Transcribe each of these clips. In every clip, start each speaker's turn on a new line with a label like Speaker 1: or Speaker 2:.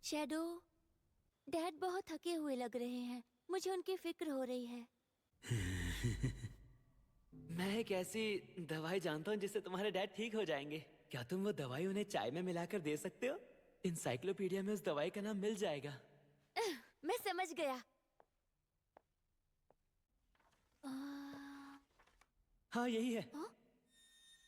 Speaker 1: Shadow, dad बहुत थके हुए लग रहे हैं। मुझे उनकी फिक्र हो रही है।
Speaker 2: मैं एक ऐसी दवाई जानता हूँ जिससे तुम्हारे डैड ठीक हो जाएंगे। क्या तुम वो दवाई उन्हें चाय में मिलाकर दे सकते हो? इंसाइक्लोपीडिया में उस दवाई का नाम मिल जाएगा।
Speaker 1: मैं समझ गया।
Speaker 2: हाँ, यही है।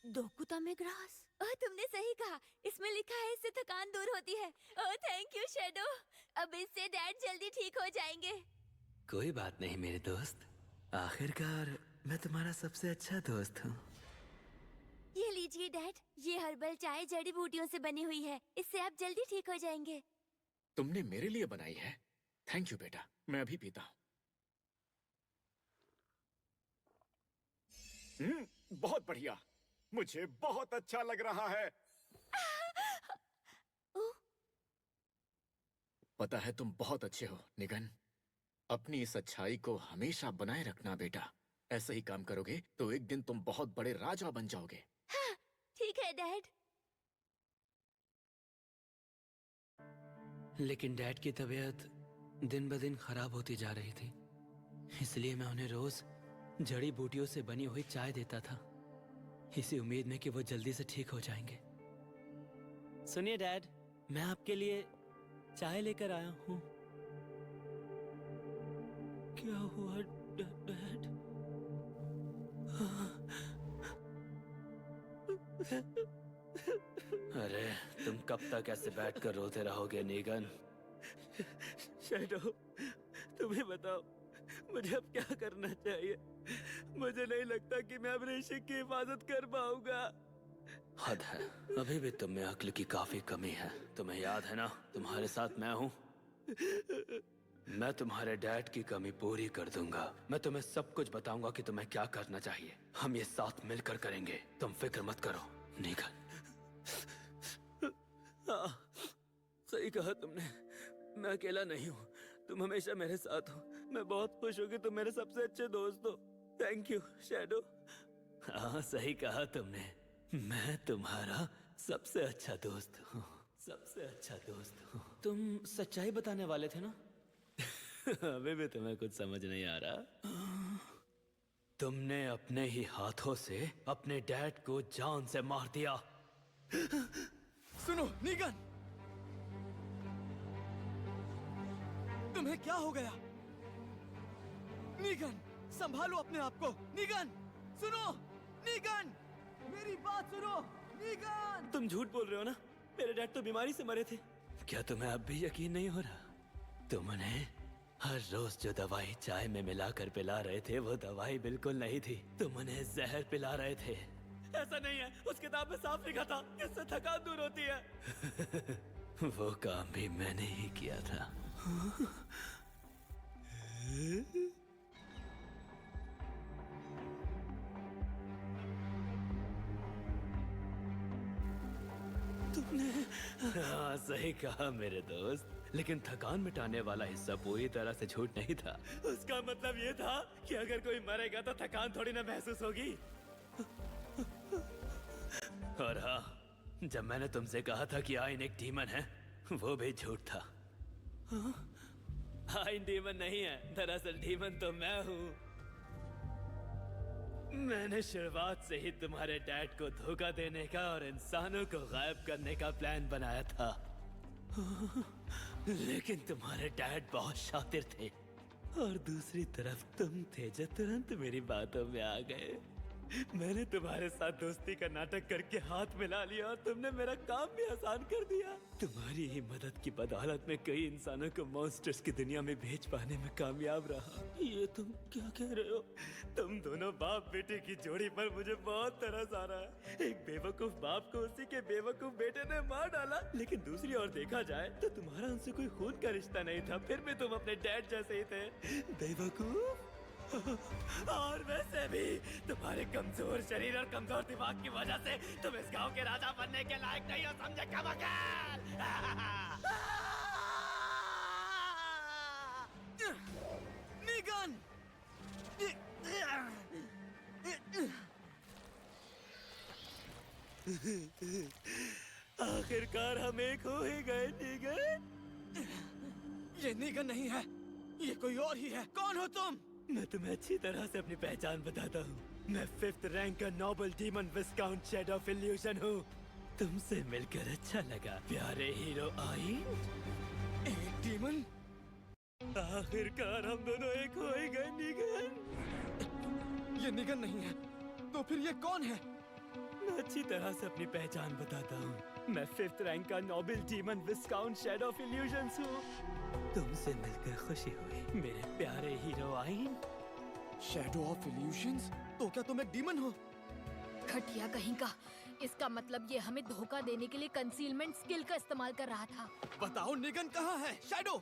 Speaker 1: दोकुता में ग्रास। ओह, तुमने सही कहा। इसमें लिखा है इससे थकान दूर होती है। Oh thank you shadow. अब इससे डैड जल्दी ठीक हो जाएंगे।
Speaker 2: कोई बात नहीं मेरे दोस्त, आखिरकार मैं तुम्हारा सबसे अच्छा दोस्त हूँ।
Speaker 1: ये लीजिए डैड, ये हर्बल चाय जड़ी बूटियों से बनी हुई है। इससे आप जल्दी ठीक हो जाएंगे।
Speaker 3: तुमने मेरे लिए बनाई है? थैंक यू बेटा, मैं अभी पीता हूँ। बहुत बढ़िया, मुझे बहुत अच्छा लग रहा है। पता है तुम बहुत अच्छे हो निगन। अपनी इस अच्छाई को हमेशा बनाए रखना बेटा। ऐसे ही काम करोगे तो एक दिन तुम बहुत बड़े राजा बन जाओगे।
Speaker 1: हाँ, ठीक है डैड।
Speaker 2: लेकिन डैड की तबीयत दिन ब दिन खराब होती जा रही थी, इसलिए मैं उन्हें रोज जड़ी बूटियों से बनी हुई चाय देता था, इसी उम्मीद में कि वो जल्दी से ठीक हो जाएंगे। सुनिए डैड, मैं आपके लिए चाय लेकर आया हूँ। क्या हुआ डैड? अरे तुम कब तक ऐसे बैठकर रोते रहोगे नीगन? शैडो, तुम्हें बताओ, मुझे अब क्या करना चाहिए? मुझे नहीं लगता कि मैं अब ऋषि की हिफाजत कर पाऊंगा। हद है, अभी भी तुम में अक्ल की काफी कमी है। तुम्हें याद है ना, तुम्हारे साथ मैं हूँ। मैं तुम्हारे डैड की कमी पूरी कर दूंगा। मैं तुम्हें सब कुछ बताऊंगा कि तुम्हें क्या करना चाहिए। हम ये साथ मिलकर करेंगे, तुम फिक्र मत करो नीगन। हाँ, सही कहा तुमने। मैं अकेला नहीं हूँ, तुम हमेशा मेरे साथ हो। मैं बहुत खुश हूँ कि तुम मेरे सबसे अच्छे दोस्त हो। Thank you shadow. हाँ, सही कहा तुमने। मैं तुम्हारा सबसे अच्छा दोस्त हूँ, सबसे अच्छा दोस्त हूँ। तुम सच्चाई बताने वाले थे ना? अभी भी तुम्हें कुछ समझ नहीं आ रहा? तुमने अपने ही हाथों से अपने डैड को जान से मार दिया।
Speaker 4: सुनो नीगन, तुम्हें क्या हो गया? नीगन, संभालो अपने आप को। नीगन, सुनो। नीगन, मेरी बात सुनो। नीगन,
Speaker 2: तुम झूठ बोल रहे हो ना? मेरे डैड तो बीमारी से मरे थे। क्या तुम्हें अब भी यकीन नहीं हो रहा? तुम उन्हें हर रोज जो दवाई चाय में मिलाकर पिला रहे थे, वो दवाई बिल्कुल नहीं थी। तुम उन्हें जहर पिला रहे थे। ऐसा नहीं है, उस किताब में साफ लिखा था इससे थकान दूर होती है। वो काम भी मैंने ही किया था। तुमने हाँ, सही कहा मेरे दोस्त। लेकिन थकान मिटाने वाला हिस्सा पूरी तरह से झूठ नहीं था। उसका मतलब ये था कि अगर कोई मरेगा तो थकान थोड़ी ना महसूस होगी। और हाँ, जब मैंने तुमसे कहा था कि आइन एक डीमन है, वो भी झूठ था। आइन डीमन नहीं है, दरअसल डीमन तो मैं हूँ। मैंने शुरुआत से ही तुम्हारे डैड को धोखा देने का और इंसानों को गायब करने का प्लान बनाया था। लेकिन तुम्हारे डैड बहुत शातिर थे, और दूसरी तरफ तुम थे जो तुरंत मेरी बातों में आ गए। मैंने तुम्हारे साथ दोस्ती का नाटक करके हाथ मिला लिया और तुमने मेरा काम भी आसान कर दिया। तुम्हारी ही मदद की बदौलत में कई इंसानों को मॉन्स्टर्स की दुनिया में भेज पाने में कामयाब रहा। ये तुम क्या कह रहे हो? तुम दोनों बाप बेटे की जोड़ी पर मुझे बहुत तरस आ रहा है। एक बेवकूफ बाप को उसी के बेवकूफ बेटे ने मार डाला, लेकिन दूसरी ओर देखा जाए तो तुम्हारा उनसे कोई खून का रिश्ता नहीं था, फिर भी तुम अपने डैड जैसे ही थे। बेवकूफ। और वैसे भी तुम्हारे कमजोर शरीर और कमजोर दिमाग की वजह से तुम इस गांव के राजा बनने के लायक नहीं हो, समझे कमगाल?
Speaker 4: नीगन,
Speaker 2: आखिरकार हम एक हो ही गए नीगन।
Speaker 4: ये नीगन नहीं है, ये कोई और ही है। कौन हो तुम?
Speaker 2: मैं तुम्हें अच्छी तरह से अपनी पहचान बताता हूँ। मैं 5th रैंक का noble demon viscount shade of illusion हूँ। तुमसे मिलकर अच्छा लगा प्यारे हीरो आइन।
Speaker 4: एक डीमन?
Speaker 2: आखिरकार हम दोनों एक हो ही गए नीगन।
Speaker 4: ये नीगन नहीं है, तो फिर ये कौन है?
Speaker 2: मैं अच्छी तरह से अपनी पहचान बताता हूँ। मैं 5th रैंक का noble demon viscount shade of illusions हूँ। तुमसे मिलकर खुशी हुई मेरे प्यारे हीरो आइन।
Speaker 4: Shadow of illusions? तो क्या तुम एक डीमन हो?
Speaker 5: घटिया कहीं का। इसका मतलब ये हमें धोखा देने के लिए कंसीलमेंट स्किल का इस्तेमाल कर रहा था।
Speaker 4: बताओ निगन कहाँ है? शैडो!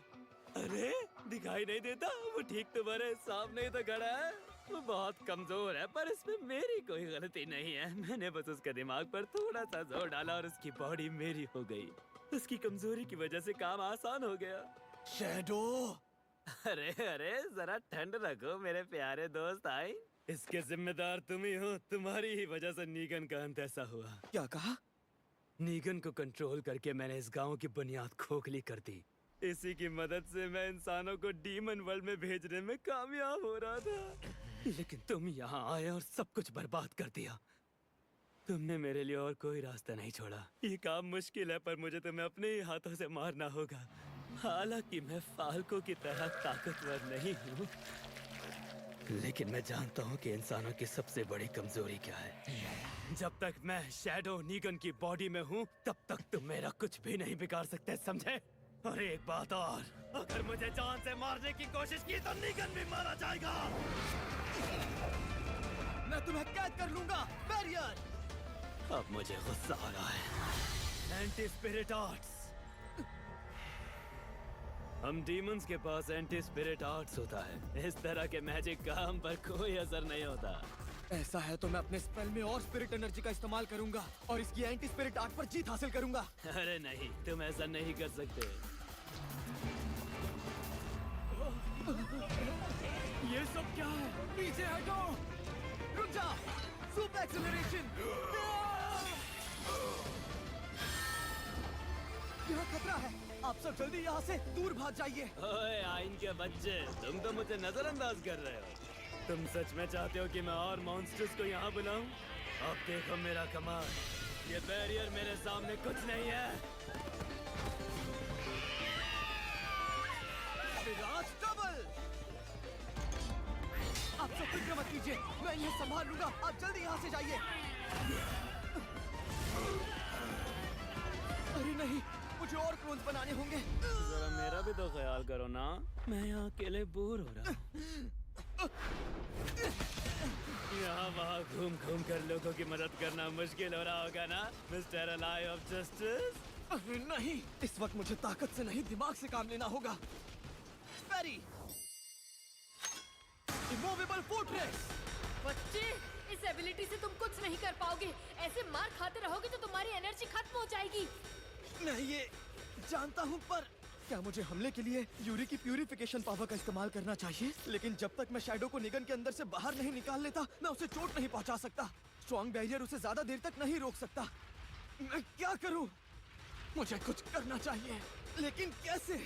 Speaker 2: अरे दिखाई नहीं देता? वो ठीक तुम्हारे सामने ही तो खड़ा है। वो बहुत कमजोर है, पर इसमें मेरी कोई गलती नहीं है। मैंने बस उसके दिमाग पर थोड़ा सा जोर डाला और उसकी बॉडी मेरी हो गई। उसकी कमजोरी की वजह से काम आसान हो गया।
Speaker 4: शैडो!
Speaker 2: अरे अरे जरा ठंड रखो मेरे प्यारे दोस्त आइन। इसके जिम्मेदार तुम ही हो। तुम्हारी ही वजह से नीगन का अंत ऐसा हुआ।
Speaker 4: क्या कहा?
Speaker 2: नीगन को कंट्रोल करके मैंने इस गांव की बुनियाद खोखली कर दी। इसी की मदद से मैं इंसानों को डीमन वर्ल्ड में भेजने में कामयाब हो रहा था। लेकिन तुम यहाँ आए और सब कुछ बर्बाद कर दिया। तुमने मेरे लिए और कोई रास्ता नहीं छोड़ा। ये काम मुश्किल है, पर मुझे तुम्हें अपने ही हाथों से मारना होगा। हालांकि मैं फाल्को की तरह ताकतवर नहीं हूँ, लेकिन मैं जानता हूँ कि इंसानों की सबसे बड़ी कमजोरी क्या है। जब तक मैं शैडो नीगन की बॉडी में हूँ, तब तक तुम मेरा कुछ भी नहीं बिगाड़ सकते, समझे? और एक बात और, अगर मुझे जान से मारने की कोशिश की तो नीगन भी मारा जाएगा।
Speaker 4: मैं तुम्हें कैद कर लूंगा, बैरियर!
Speaker 2: अब मुझे गुस्सा आ रहा है। Anti spirit arts. हम डीमंस के पास एंटी स्पिरिट आर्ट्स होता है। इस तरह के मैजिक का हम पर कोई असर नहीं होता।
Speaker 4: ऐसा है तो मैं अपने स्पेल में और स्पिरिट एनर्जी का इस्तेमाल करूंगा और इसकी एंटी स्पिरिट आर्ट पर जीत हासिल करूंगा।
Speaker 2: अरे नहीं, तुम ऐसा नहीं कर सकते।
Speaker 4: ये सब क्या है? पीछे हटो! रुक जाओ! Super acceleration! यहाँ खतरा है। आप सब जल्दी यहाँ से दूर भाग जाइए।
Speaker 2: ओए आइन के बच्चे, तुम तो मुझे नजरअंदाज कर रहे हो। तुम सच में चाहते हो कि मैं और मॉन्स्टर्स को यहाँ बुलाऊं? अब देखो मेरा कमाल। ये बैरियर मेरे सामने कुछ नहीं है।
Speaker 4: विराज डबल! आप सब फिक्र मत कीजिए, मैं इन्हें संभाल लूंगा। आप जल्दी यहाँ से जाइए। अरे नहीं, मुझे और क्लोन्स बनाने होंगे।
Speaker 2: जरा मेरा भी तो ख्याल करो ना। मैं यहाँ अकेले बोर हो रहा हूँ। यहाँ वहाँ घूम घूम कर लोगों की मदद करना मुश्किल हो रहा होगा ना, मिस्टर अलाई ऑफ जस्टिस?
Speaker 4: अरे नहीं, इस वक्त मुझे ताकत से नहीं दिमाग से काम लेना होगा। फेरी! Immovable fortress!
Speaker 5: बच्चे, इस एबिलिटी से तुम कुछ नहीं कर पाओगे। ऐसे मार खाते रहोगे तो तुम्हारी एनर्जी खत्म हो जाएगी।
Speaker 4: मैं ये जानता हूँ, पर क्या मुझे हमले के लिए यूरी की प्यूरिफिकेशन पावर का इस्तेमाल करना चाहिए? लेकिन जब तक मैं शैडो को निगन के अंदर से बाहर नहीं निकाल लेता, मैं उसे चोट नहीं पहुंचा सकता। स्ट्रॉन्ग बैरियर उसे ज्यादा देर तक नहीं रोक सकता। मैं क्या करूं? मुझे कुछ करना चाहिए, लेकिन कैसे?